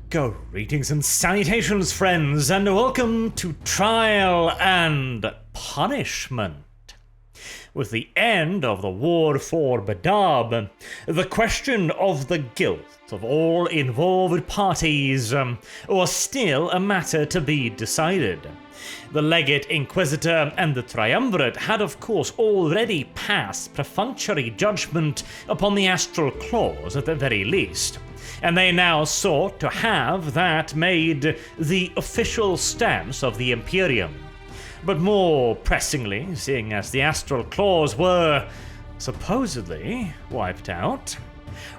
Greetings and salutations, friends, and welcome to Trial and Punishment. With the end of the war for BADAB, the question of the guilt of all involved parties was still a matter to be decided. The Legate Inquisitor and the Triumvirate had of course already passed perfunctory judgment upon the Astral Clause at the very least, and they now sought to have that made the official stance of the Imperium. But more pressingly, seeing as the Astral Clause were supposedly wiped out,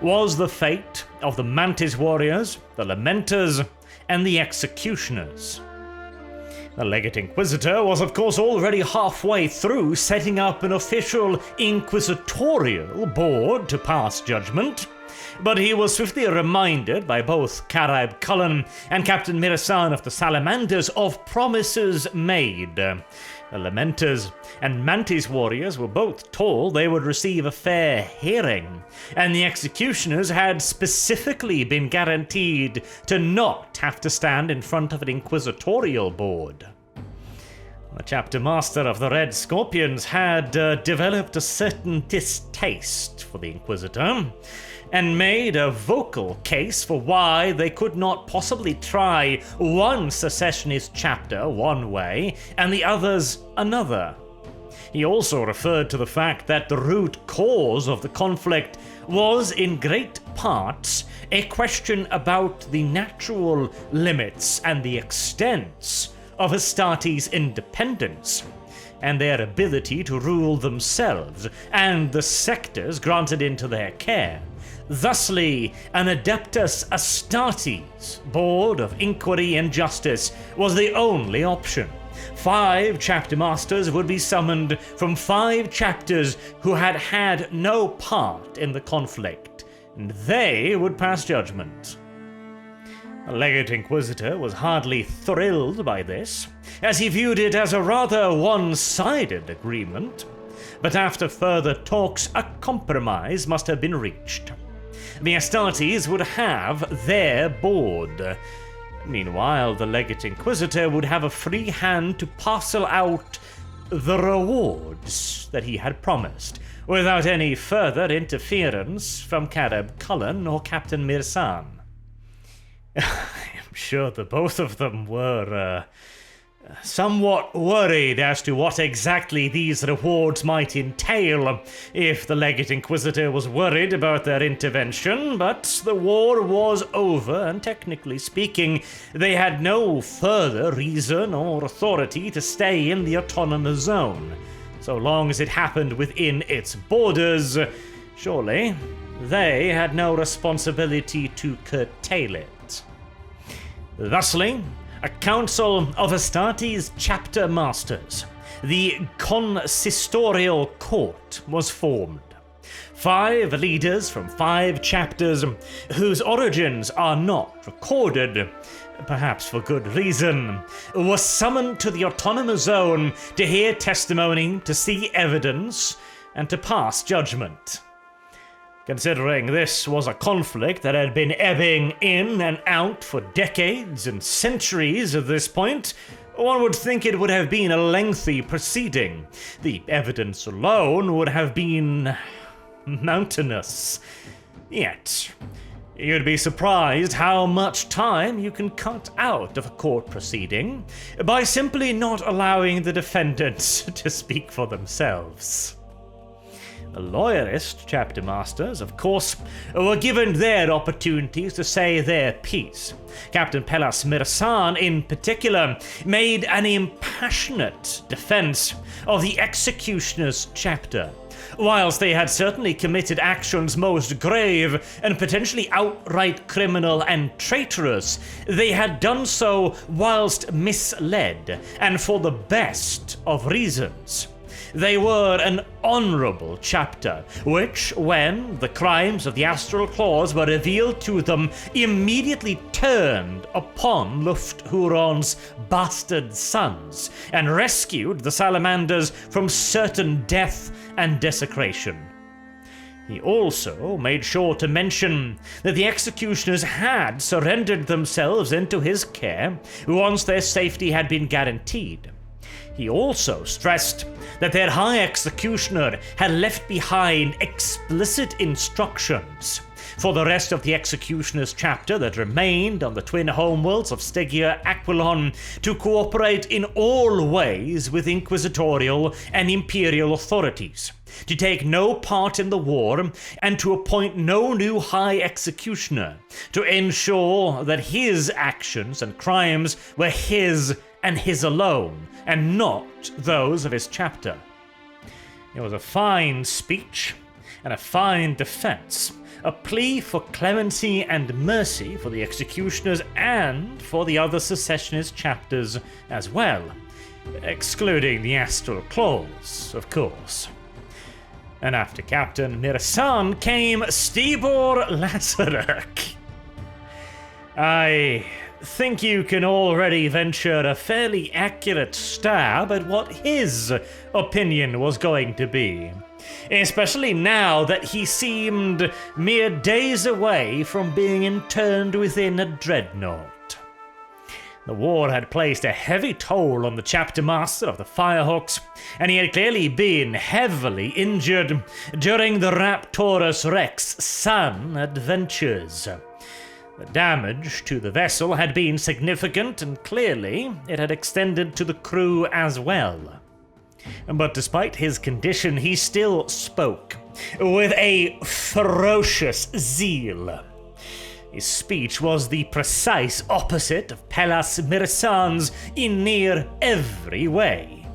was the fate of the Mantis warriors, the Lamenters, and the Executioners. The Legate Inquisitor was of course already halfway through setting up an official inquisitorial board to pass judgment, but he was swiftly reminded by both Carib Cullen and Captain Mirasan of the Salamanders of promises made. The Lamenters and Mantis warriors were both told they would receive a fair hearing, and the Executioners had specifically been guaranteed to not have to stand in front of an inquisitorial board. The chapter master of the Red Scorpions had developed a certain distaste for the Inquisitor, and made a vocal case for why they could not possibly try one secessionist chapter one way and the others another. He also referred to the fact that the root cause of the conflict was in great parts a question about the natural limits and the extents of Astartes' independence, and their ability to rule themselves and the sectors granted into their care. Thusly, an Adeptus Astartes Board of Inquiry and Justice was the only option. 5 chapter masters would be summoned from 5 chapters who had had no part in the conflict, and they would pass judgment. The Legate Inquisitor was hardly thrilled by this, as he viewed it as a rather one-sided agreement, but after further talks a compromise must have been reached. The Astartes would have their board. Meanwhile, the Legate Inquisitor would have a free hand to parcel out the rewards that he had promised, without any further interference from Carib Cullen or Captain Mirsan. I'm sure the both of them were somewhat worried as to what exactly these rewards might entail if the Legate Inquisitor was worried about their intervention, but the war was over, and technically speaking, they had no further reason or authority to stay in the autonomous zone. So long as it happened within its borders, surely they had no responsibility to curtail it. Thusly, a council of Astartes chapter masters, the consistorial court, was formed. 5 leaders from 5 chapters, whose origins are not recorded, perhaps for good reason, were summoned to the autonomous zone to hear testimony, to see evidence, and to pass judgment. Considering this was a conflict that had been ebbing in and out for decades and centuries at this point, one would think it would have been a lengthy proceeding. The evidence alone would have been mountainous. Yet, you'd be surprised how much time you can cut out of a court proceeding by simply not allowing the defendants to speak for themselves. The loyalist chapter masters, of course, were given their opportunities to say their piece. Captain Pelas Mirsan, in particular, made an impassionate defense of the Executioners chapter. Whilst they had certainly committed actions most grave and potentially outright criminal and traitorous, they had done so whilst misled and for the best of reasons. They were an honourable chapter, which, when the crimes of the Astral Clause were revealed to them, immediately turned upon Lufthuron's bastard sons and rescued the Salamanders from certain death and desecration. He also made sure to mention that the executioners had surrendered themselves into his care once their safety had been guaranteed. He also stressed that their high executioner had left behind explicit instructions for the rest of the executioner's chapter that remained on the twin homeworlds of Stygia Aquilon to cooperate in all ways with inquisitorial and imperial authorities, to take no part in the war, and to appoint no new high executioner, to ensure that his actions and crimes were his and his alone, and not those of his chapter. It was a fine speech and a fine defense, a plea for clemency and mercy for the executioners and for the other secessionist chapters as well, excluding the astral clause, of course. And after Captain Mirsan came Stibor Lazarek. I think you can already venture a fairly accurate stab at what his opinion was going to be, especially now that he seemed mere days away from being interned within a dreadnought. The war had placed a heavy toll on the chapter master of the Firehawks, and he had clearly been heavily injured during the Raptorus Rex Sun adventures. The damage to the vessel had been significant, and clearly it had extended to the crew as well. But despite his condition, he still spoke with a ferocious zeal. His speech was the precise opposite of Pallas Mirsan's in near every way.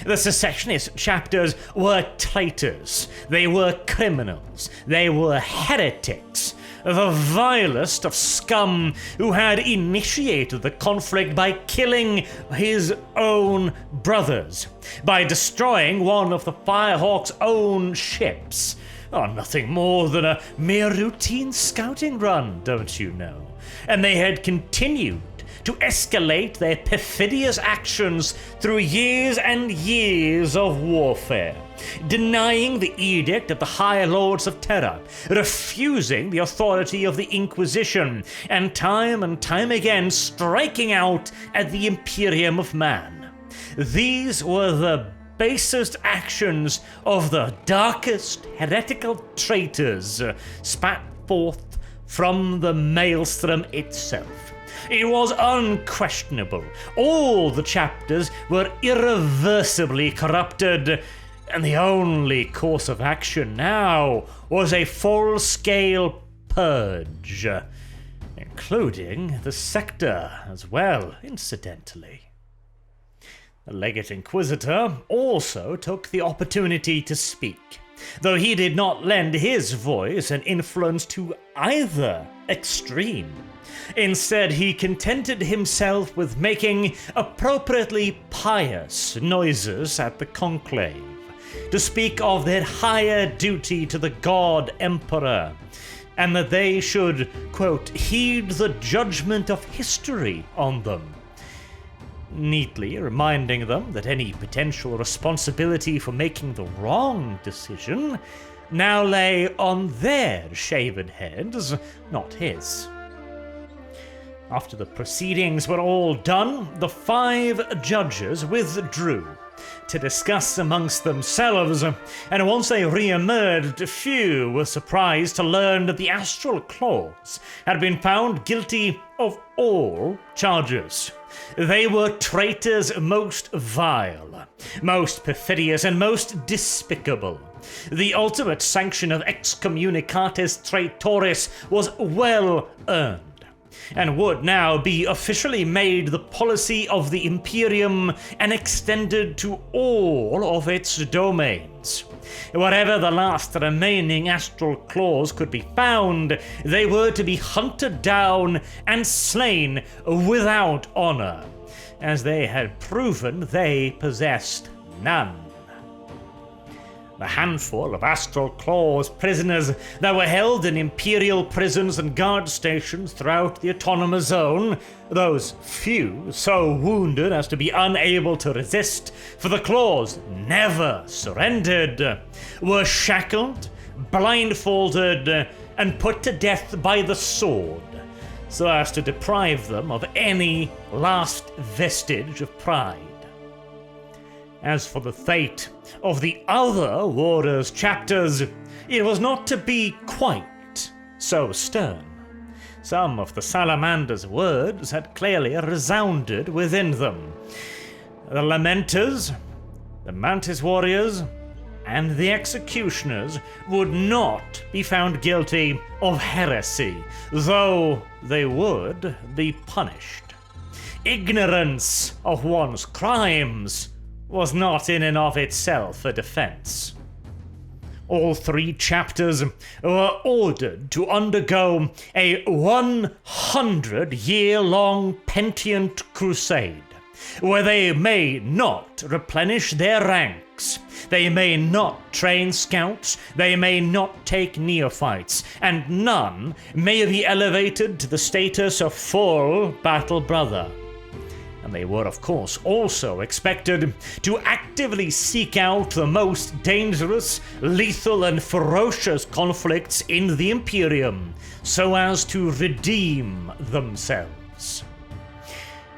The secessionist chapters were traitors, they were criminals, they were heretics, the vilest of scum who had initiated the conflict by killing his own brothers, by destroying one of the Firehawk's own ships. Oh, nothing more than a mere routine scouting run, don't you know? And they had continued to escalate their perfidious actions through years and years of warfare, denying the edict of the High Lords of Terra, refusing the authority of the Inquisition, and time again striking out at the Imperium of Man. These were the basest actions of the darkest heretical traitors spat forth from the maelstrom itself. It was unquestionable. All the chapters were irreversibly corrupted, and the only course of action now was a full-scale purge, including the sector as well, incidentally. The Legate Inquisitor also took the opportunity to speak, though he did not lend his voice and influence to either extreme. Instead, he contented himself with making appropriately pious noises at the conclave, to speak of their higher duty to the God Emperor, and that they should, quote, heed the judgment of history on them, neatly reminding them that any potential responsibility for making the wrong decision now lay on their shaven heads, not his. After the proceedings were all done, the 5 judges withdrew to discuss amongst themselves, and once they re-emerged, few were surprised to learn that the Astral Claws had been found guilty of all charges. They were traitors most vile, most perfidious, and most despicable. The ultimate sanction of excommunicatis traitoris was well earned, and would now be officially made the policy of the Imperium and extended to all of its domains. Wherever the last remaining astral claws could be found, they were to be hunted down and slain without honor, as they had proven they possessed none. The handful of Astral Claws prisoners that were held in Imperial prisons and guard stations throughout the Autonomous Zone, those few so wounded as to be unable to resist, for the Claws never surrendered, were shackled, blindfolded, and put to death by the sword, so as to deprive them of any last vestige of pride. As for the fate of the other Warder's chapters, it was not to be quite so stern. Some of the Salamander's words had clearly resounded within them. The Lamenters, the Mantis warriors, and the executioners would not be found guilty of heresy, though they would be punished. Ignorance of one's crimes was not in and of itself a defense. All 3 chapters were ordered to undergo a 100-year-long Pentient crusade, where they may not replenish their ranks, they may not train scouts, they may not take neophytes, and none may be elevated to the status of full battle brother. And they were, of course, also expected to actively seek out the most dangerous, lethal, and ferocious conflicts in the Imperium, so as to redeem themselves.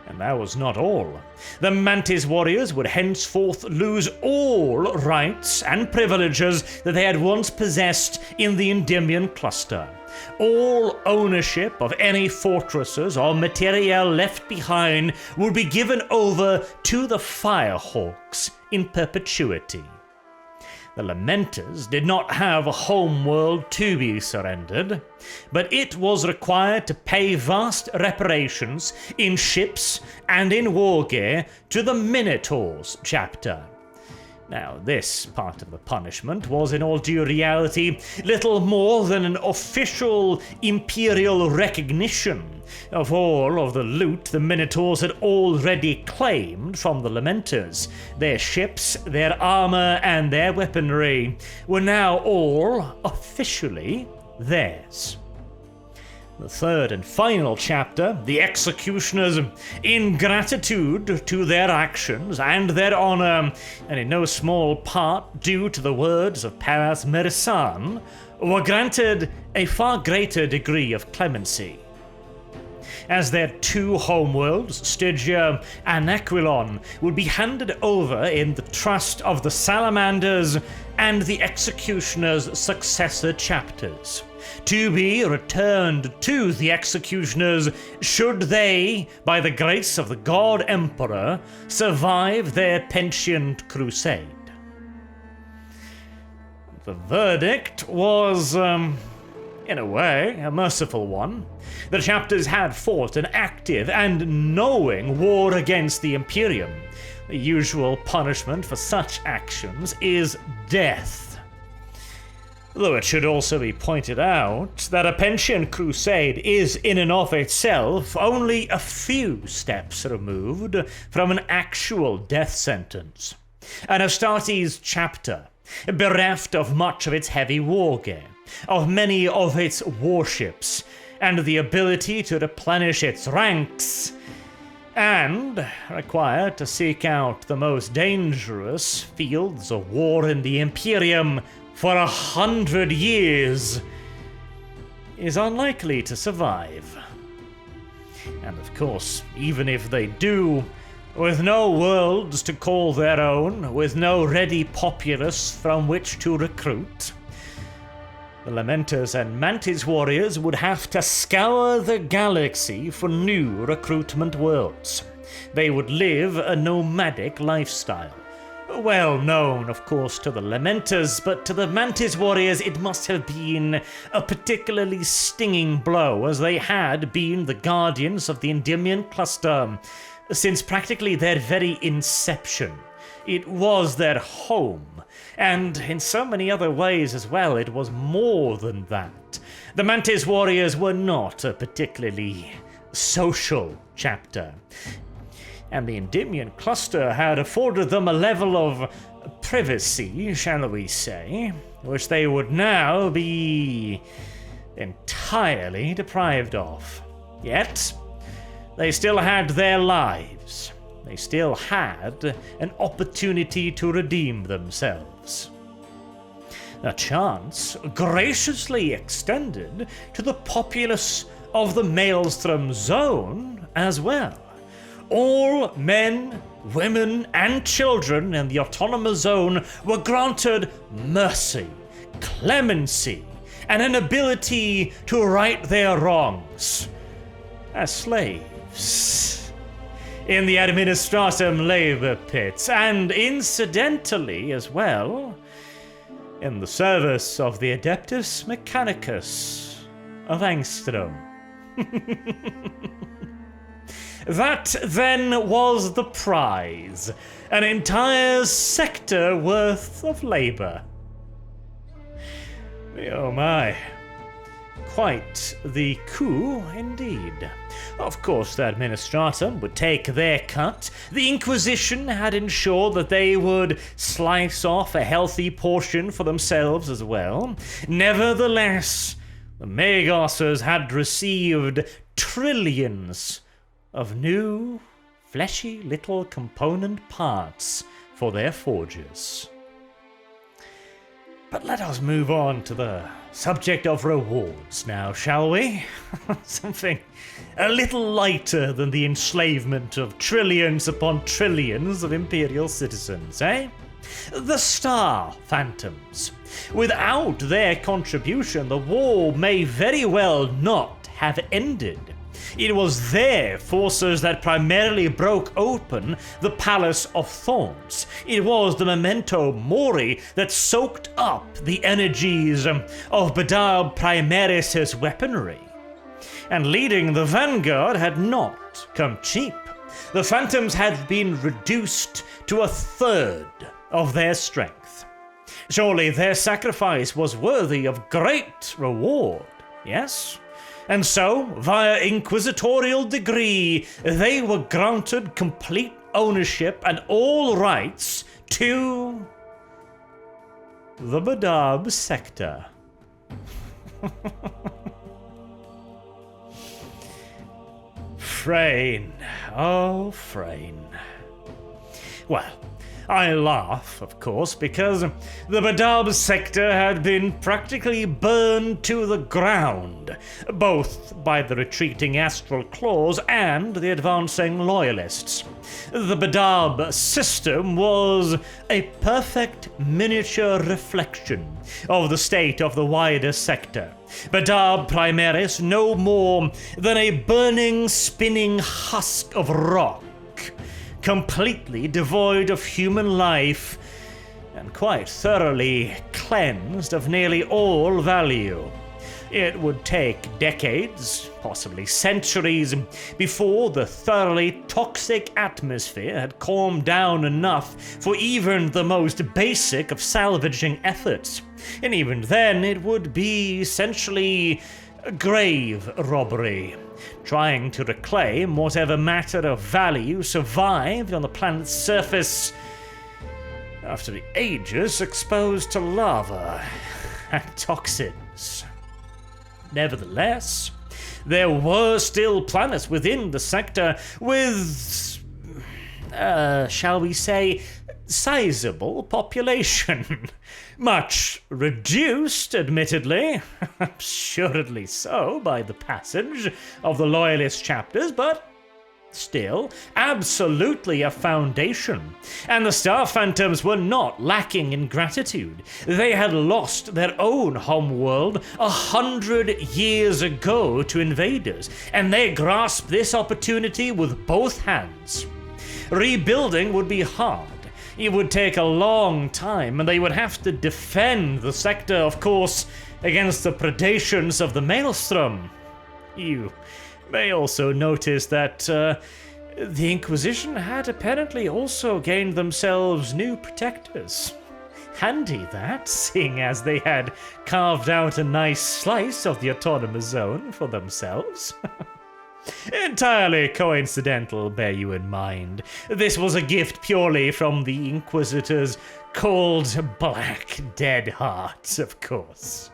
And that was not all. The Mantis warriors would henceforth lose all rights and privileges that they had once possessed in the Endymion cluster. All ownership of any fortresses or materiel left behind would be given over to the Firehawks in perpetuity. The Lamenters did not have a homeworld to be surrendered, but it was required to pay vast reparations in ships and in war gear to the Minotaur's chapter. Now, this part of the punishment was in all due reality little more than an official imperial recognition of all of the loot the Minotaurs had already claimed from the Lamenters. Their ships, their armor, and their weaponry were now all officially theirs. The 3rd and final chapter, the executioners, in gratitude to their actions and their honor, and in no small part due to the words of Paras Merisan, were granted a far greater degree of clemency. As their 2 homeworlds, Stygia and Aquilon, would be handed over in the trust of the Salamanders and the executioners' successor chapters, to be returned to the executioners should they, by the grace of the God Emperor, survive their Pentient crusade. The verdict was, in a way, a merciful one. The chapters had fought an active and knowing war against the Imperium. The usual punishment for such actions is death. Though it should also be pointed out that a Pentient crusade is in and of itself only a few steps removed from an actual death sentence. An Astartes chapter, bereft of much of its heavy war gear, of many of its warships, and the ability to replenish its ranks, and required to seek out the most dangerous fields of war in the Imperium for 100 years, is unlikely to survive. And of course, even if they do, with no worlds to call their own, with no ready populace from which to recruit, the Lamenters and Mantis warriors would have to scour the galaxy for new recruitment worlds. They would live a nomadic lifestyle. Well known, of course, to the Lamenters, but to the Mantis warriors it must have been a particularly stinging blow, as they had been the guardians of the Endymion cluster since practically their very inception. It was their home, and in so many other ways as well, it was more than that. The Mantis warriors were not a particularly social chapter, and the Endymion cluster had afforded them a level of privacy, shall we say, which they would now be entirely deprived of. Yet, they still had their lives. They still had an opportunity to redeem themselves. a chance graciously extended to the populace of the Maelstrom Zone as well. All men, women, and children in the autonomous zone were granted mercy, clemency, and an ability to right their wrongs as slaves in the administratum labor pits, and incidentally as well in the service of the Adeptus Mechanicus of Angstrom. That then was the prize, an entire sector worth of labor. Oh my, quite the coup indeed. Of course, the Administratum would take their cut. The Inquisition had ensured that they would slice off a healthy portion for themselves as well. Nevertheless, the Magosses had received trillions of new, fleshy little component parts for their forges. But let us move on to the subject of rewards now, shall we? Something a little lighter than the enslavement of trillions upon trillions of imperial citizens, eh? The Star Phantoms. Without their contribution, the war may very well not have ended. It was their forces that primarily broke open the Palace of Thorns. It was the Memento Mori that soaked up the energies of BADAB Primaris' weaponry. And leading the vanguard had not come cheap. The Phantoms had been reduced to a third of their strength. Surely their sacrifice was worthy of great reward, yes? And so, via inquisitorial decree, they were granted complete ownership and all rights to the BADAB sector. Frayne, oh Frayne. Well, I laugh, of course, because the BADAB sector had been practically burned to the ground, both by the retreating Astral Claws and the advancing loyalists. The BADAB system was a perfect miniature reflection of the state of the wider sector. BADAB Primaris no more than a burning, spinning husk of rock, completely devoid of human life, and quite thoroughly cleansed of nearly all value. It would take decades, possibly centuries, before the thoroughly toxic atmosphere had calmed down enough for even the most basic of salvaging efforts. And even then, it would be essentially grave robbery, trying to reclaim whatever matter of value survived on the planet's surface after the ages exposed to lava and toxins. Nevertheless, there were still planets within the sector with, shall we say, sizable population. Much reduced, admittedly, assuredly so by the passage of the loyalist chapters, but still absolutely a foundation. And the Star Phantoms were not lacking in gratitude. They had lost their own homeworld 100 years ago to invaders, and they grasped this opportunity with both hands. Rebuilding would be hard. It would take a long time, and they would have to defend the sector, of course, against the predations of the Maelstrom. You may also notice that the Inquisition had apparently also gained themselves new protectors. Handy that, seeing as they had carved out a nice slice of the autonomous zone for themselves. Entirely coincidental, bear you in mind. This was a gift purely from the Inquisitor's cold, black, dead hearts, of course.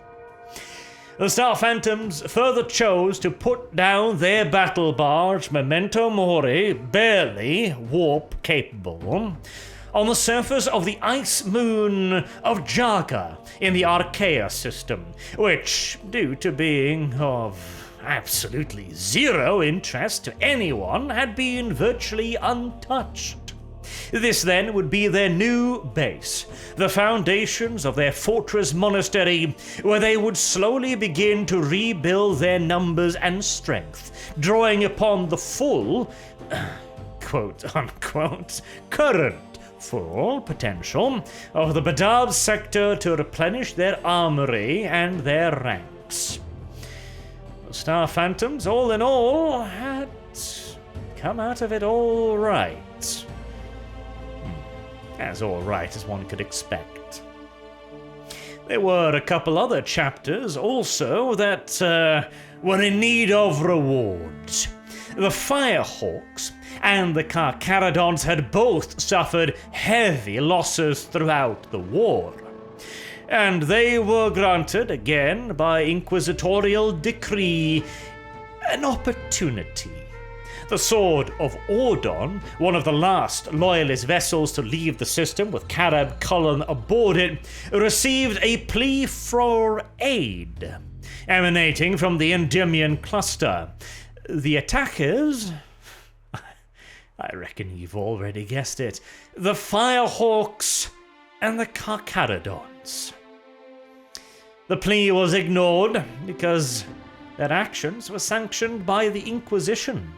The Star Phantoms further chose to put down their battle barge Memento Mori, barely warp capable, on the surface of the ice moon of Jaga in the Archaea system, which, due to being of absolutely zero interest to anyone, had been virtually untouched. This then would be their new base, the foundations of their fortress monastery, where they would slowly begin to rebuild their numbers and strength, drawing upon the full, quote-unquote, current full potential of the BADAB sector to replenish their armory and their ranks. The Star Phantoms, all in all, had come out of it all right. As all right as one could expect. There were a couple other chapters also that were in need of rewards. The Firehawks and the Carcharodons had both suffered heavy losses throughout the war, and they were granted, again by inquisitorial decree, an opportunity. The Sword of Ordon, one of the last loyalist vessels to leave the system with Carab Cullen aboard it, received a plea for aid, emanating from the Endymion cluster. The attackers, I reckon you've already guessed it, the Firehawks and the Carcharodons. The plea was ignored because their actions were sanctioned by the Inquisition.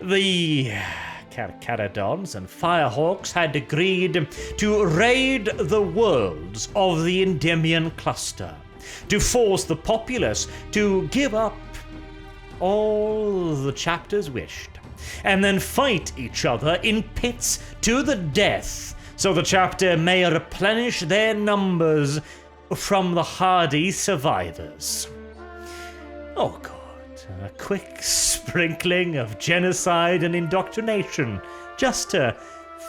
The Carcharodons and Firehawks had agreed to raid the worlds of the Endymion cluster, to force the populace to give up all the chapters wished, and then fight each other in pits to the death, so the chapter may replenish their numbers from the hardy survivors. Oh God. A quick sprinkling of genocide and indoctrination, just to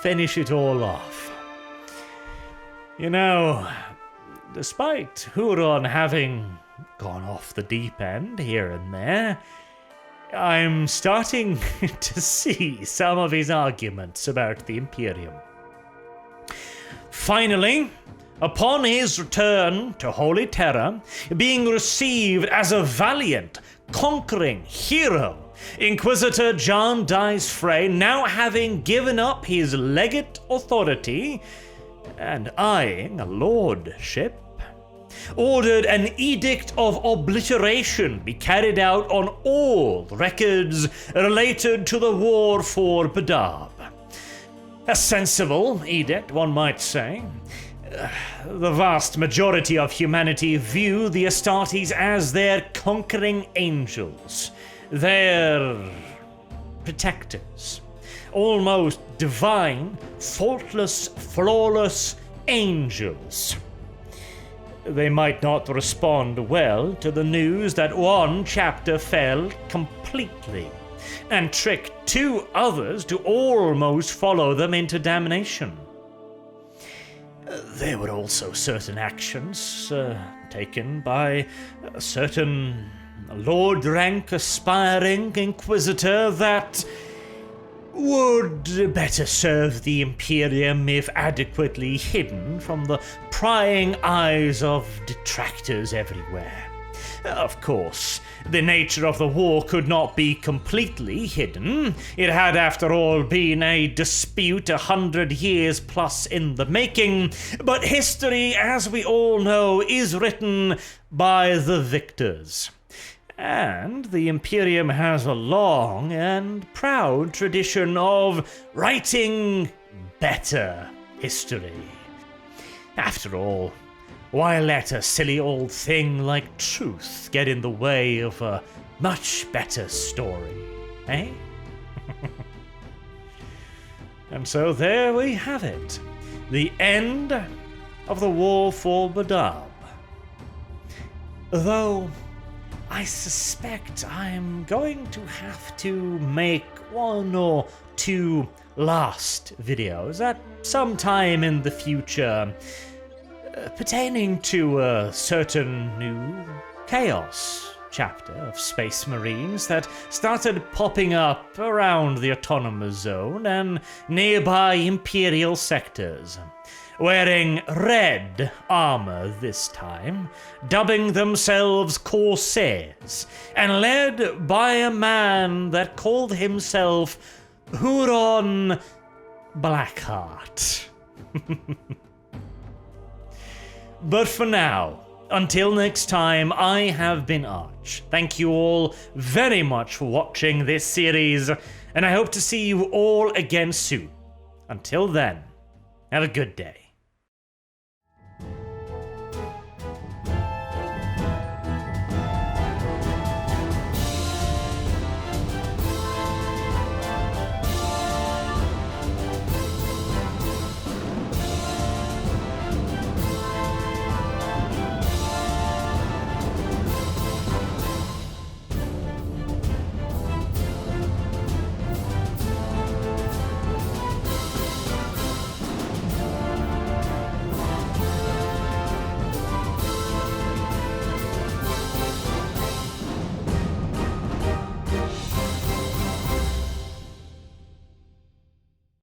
finish it all off. You know, despite Huron having gone off the deep end here and there, I'm starting to see some of his arguments about the Imperium. Finally, upon his return to Holy Terra, being received as a valiant, conquering hero, Inquisitor John Dice Frey, now having given up his legate authority and eyeing a lordship, ordered an edict of obliteration be carried out on all records related to the war for BADAB. A sensible edict, one might say. The vast majority of humanity view the Astartes as their conquering angels, their protectors, almost divine, faultless, flawless angels. They might not respond well to the news that one chapter fell completely and tricked two others to almost follow them into damnation. There were also certain actions taken by a certain Lord rank aspiring Inquisitor that would better serve the Imperium if adequately hidden from the prying eyes of detractors everywhere. Of course, the nature of the war could not be completely hidden. It had, after all, been a dispute 100 years plus in the making, but history, as we all know, is written by the victors. And the Imperium has a long and proud tradition of writing better history. After all, why let a silly old thing like truth get in the way of a much better story, eh? And so there we have it, the end of the war for BADAB. Though I suspect I'm going to have to make one or two last videos at some time in the future pertaining to a certain new chaos chapter of Space Marines that started popping up around the Autonomous Zone and nearby Imperial sectors, wearing red armor this time, dubbing themselves Corsairs, and led by a man that called himself Huron Blackheart. But for now, until next time, I have been Arch. Thank you all very much for watching this series, and I hope to see you all again soon. Until then, have a good day.